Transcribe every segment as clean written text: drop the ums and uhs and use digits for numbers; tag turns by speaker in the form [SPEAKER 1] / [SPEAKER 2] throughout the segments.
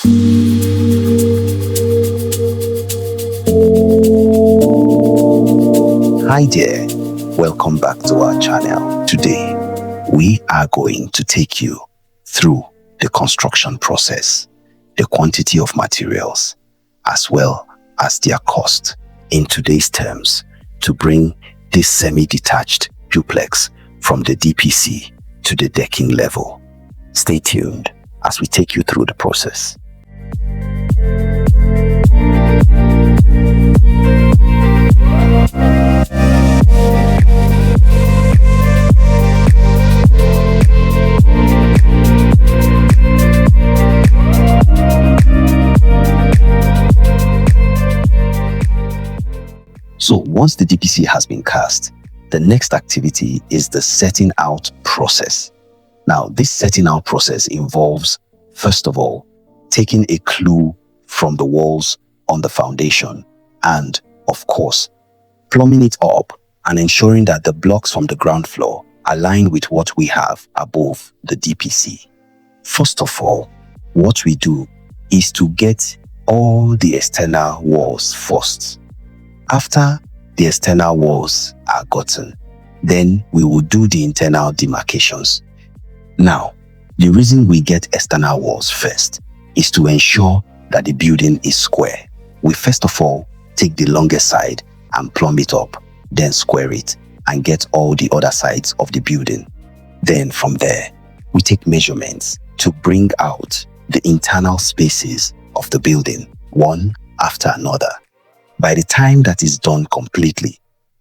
[SPEAKER 1] Hi there, welcome back to our channel. Today, we are going to take you through the construction process, the quantity of materials, as well as their cost in today's terms to bring this semi-detached duplex from the DPC to the decking level. Stay tuned as we take you through the process. So once the DPC has been cast, the next activity is the setting out process. Now, this setting out process involves, first of all, taking a clue from the walls on the foundation and, of course, plumbing it up and ensuring that the blocks from the ground floor align with what we have above the DPC. First of all, what we do is to get all the external walls first. After the external walls are gotten, then we will do the internal demarcations. Now, the reason we get external walls first is to ensure that the building is square. We first of all take the longest side and plumb it up, then square it and get all the other sides of the building. Then from there, we take measurements to bring out the internal spaces of the building, one after another. By the time that is done completely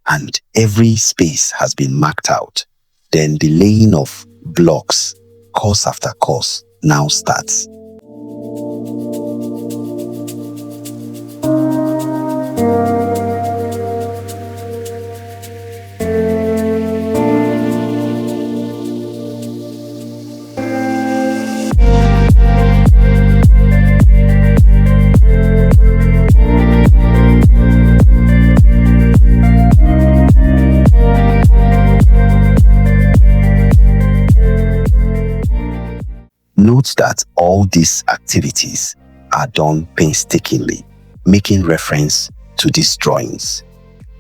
[SPEAKER 1] and every space has been marked out, then the laying of blocks, course after course, now starts. Note that all these activities are done painstakingly, making reference to these drawings.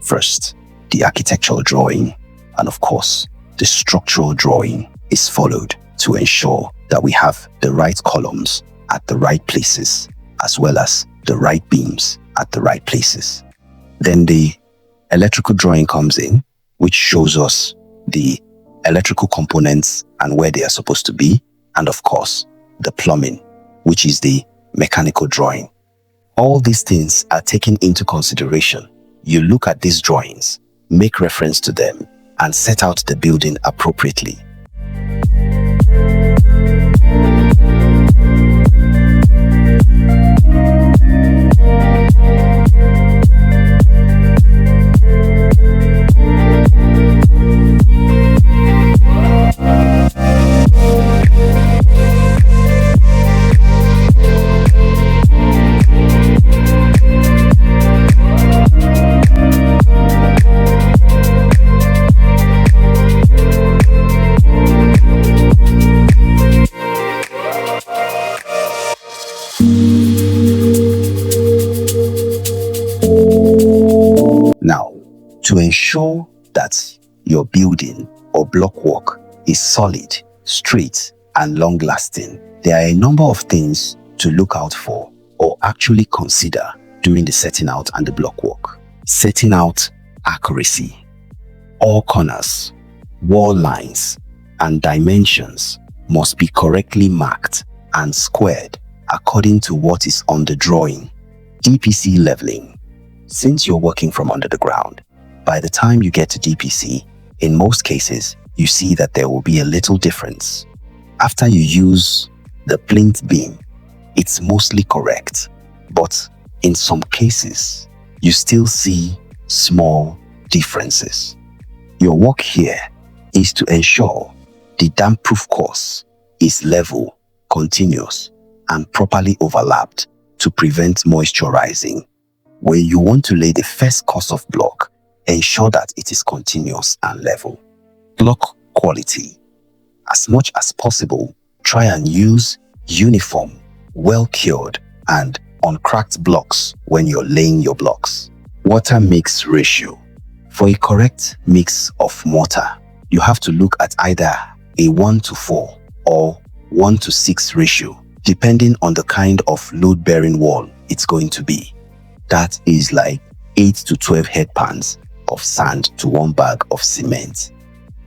[SPEAKER 1] First, the architectural drawing, and of course, the structural drawing is followed to ensure that we have the right columns at the right places, as well as the right beams at the right places. Then the electrical drawing comes in, which shows us the electrical components and where they are supposed to be, and of course, the plumbing, which is the mechanical drawing. All these things are taken into consideration. You look at these drawings, make reference to them, and set out the building appropriately. Now, to ensure that your building or blockwork is solid, straight, and long-lasting, there are a number of things to look out for or actually consider during the setting out and the blockwork. Setting out accuracy. All corners, wall lines, and dimensions must be correctly marked and squared according to what is on the drawing. DPC leveling. Since you're working from under the ground, by the time you get to DPC, in most cases, you see that there will be a little difference. After you use the plinth beam, it's mostly correct, but in some cases, you still see small differences. Your work here is to ensure the damp-proof course is level, continuous, and properly overlapped to prevent moisture rising. When you want to lay the first course of block, ensure that it is continuous and level. Block quality. As much as possible, try and use uniform, well cured, and uncracked blocks when you're laying your blocks. Water mix ratio. For a correct mix of mortar, you have to look at either a 1:4 or 1:6 ratio, depending on the kind of load-bearing wall it's going to be. That is like 8 to 12 headpans of sand to 1 bag of cement.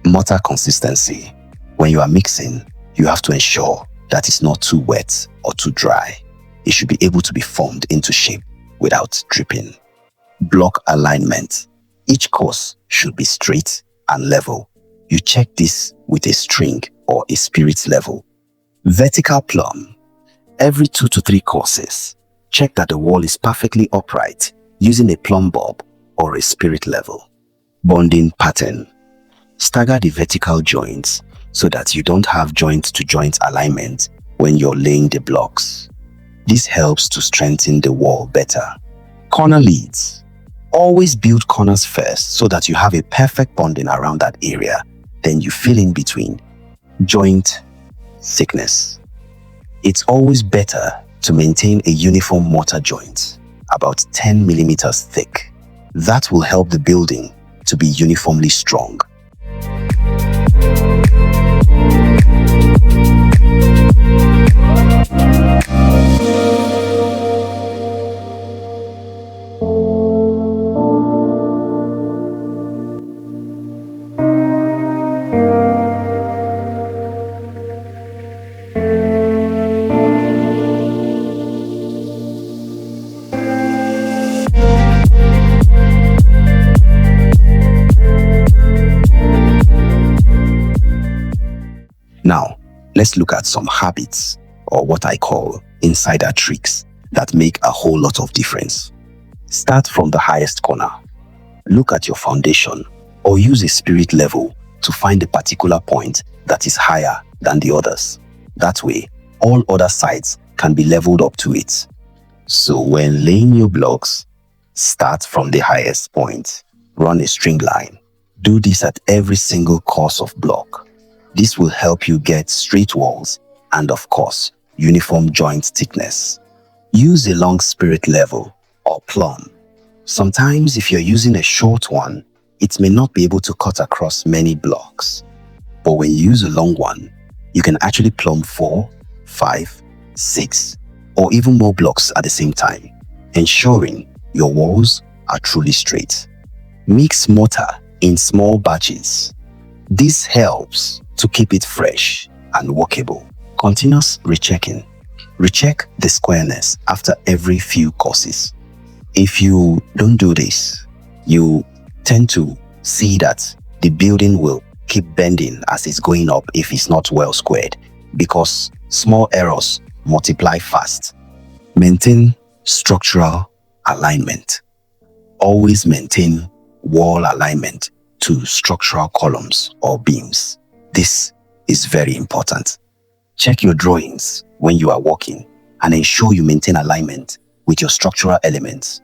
[SPEAKER 1] Mortar consistency. When you are mixing, you have to ensure that it's not too wet or too dry. It should be able to be formed into shape without dripping. Block alignment. Each course should be straight and level. You check this with a string or a spirit level. Vertical plumb. Every 2 to 3 courses, check that the wall is perfectly upright using a plumb bob or a spirit level. Bonding pattern. Stagger the vertical joints so that you don't have joint-to-joint alignment when you're laying the blocks. This helps to strengthen the wall better. Corner leads. Always build corners first so that you have a perfect bonding around that area. Then you fill in between. Joint thickness. It's always better to maintain a uniform mortar joint, about 10 millimeters thick. That will help the building to be uniformly strong. Now, let's look at some habits, or what I call insider tricks, that make a whole lot of difference. Start from the highest corner. Look at your foundation, or use a spirit level to find a particular point that is higher than the others. That way, all other sides can be leveled up to it. So when laying your blocks, start from the highest point. Run a string line. Do this at every single course of block. This will help you get straight walls and, of course, uniform joint thickness. Use a long spirit level or plumb. Sometimes if you're using a short one, it may not be able to cut across many blocks. But when you use a long one, you can actually plumb 4, 5, 6, or even more blocks at the same time, ensuring your walls are truly straight. Mix mortar in small batches. This helps to keep it fresh and workable. Continuous rechecking. Recheck the squareness after every few courses. If you don't do this, you tend to see that the building will keep bending as it's going up if it's not well squared, because small errors multiply fast. Maintain structural alignment. Always maintain wall alignment to structural columns or beams. This is very important. Check your drawings when you are working and ensure you maintain alignment with your structural elements.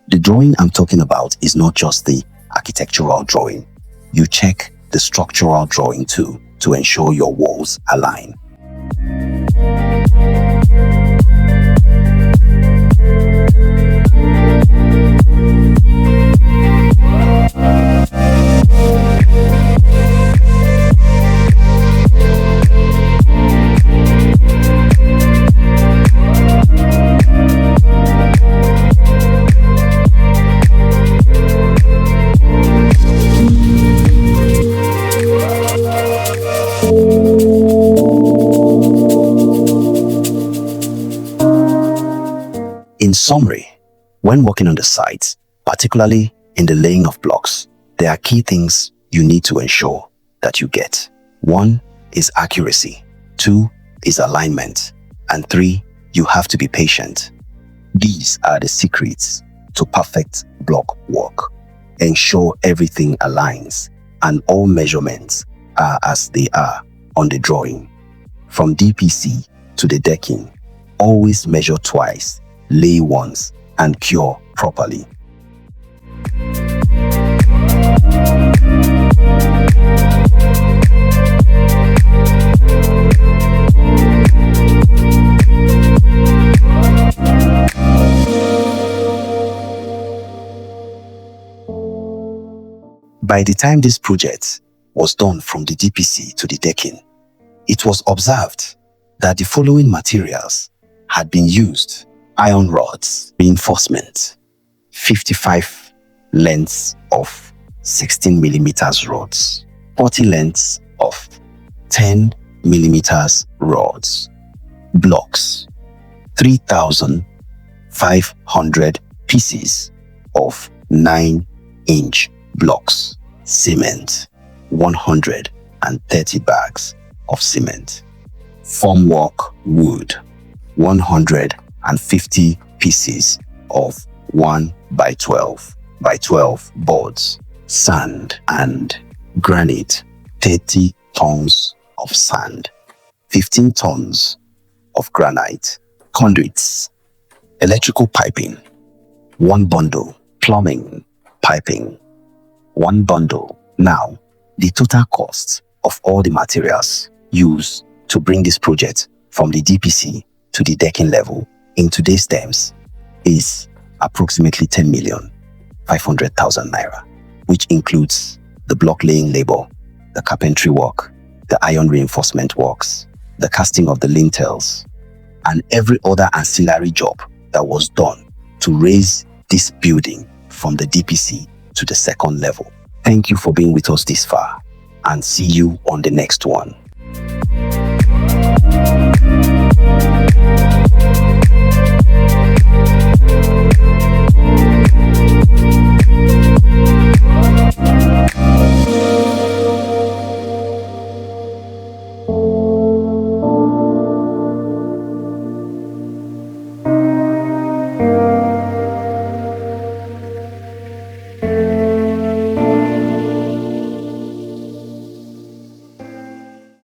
[SPEAKER 1] The drawing I'm talking about is not just the architectural drawing. You check the structural drawing too to ensure your walls align. In summary, when working on the site, particularly in the laying of blocks, there are key things you need to ensure that you get. 1 is accuracy, 2 is alignment, and 3, you have to be patient. These are the secrets to perfect block work. Ensure everything aligns and all measurements are as they are on the drawing. From DPC to the decking, always measure twice, lay once, and cure properly. By the time this project was done from the DPC to the decking, it was observed that the following materials had been used: iron rods, reinforcement, 55 lengths of 16 millimeters rods, 40 lengths of 10 millimeters rods, blocks, 3,500 pieces of 9-inch blocks, cement, 130 bags of cement, formwork wood, 150 pieces of 1 by 12 by 12 boards, sand and granite, 30 tons of sand, 15 tons of granite, conduits, electrical piping, 1 bundle, plumbing piping, 1 bundle. Now, the total cost of all the materials used to bring this project from the DPC to the decking level in today's terms is approximately 10,500,000 naira, which includes the block laying labor, the carpentry work, the iron reinforcement works, the casting of the lintels, and every other ancillary job that was done to raise this building from the DPC to the second level. Thank you for being with us this far, and see you on the next one.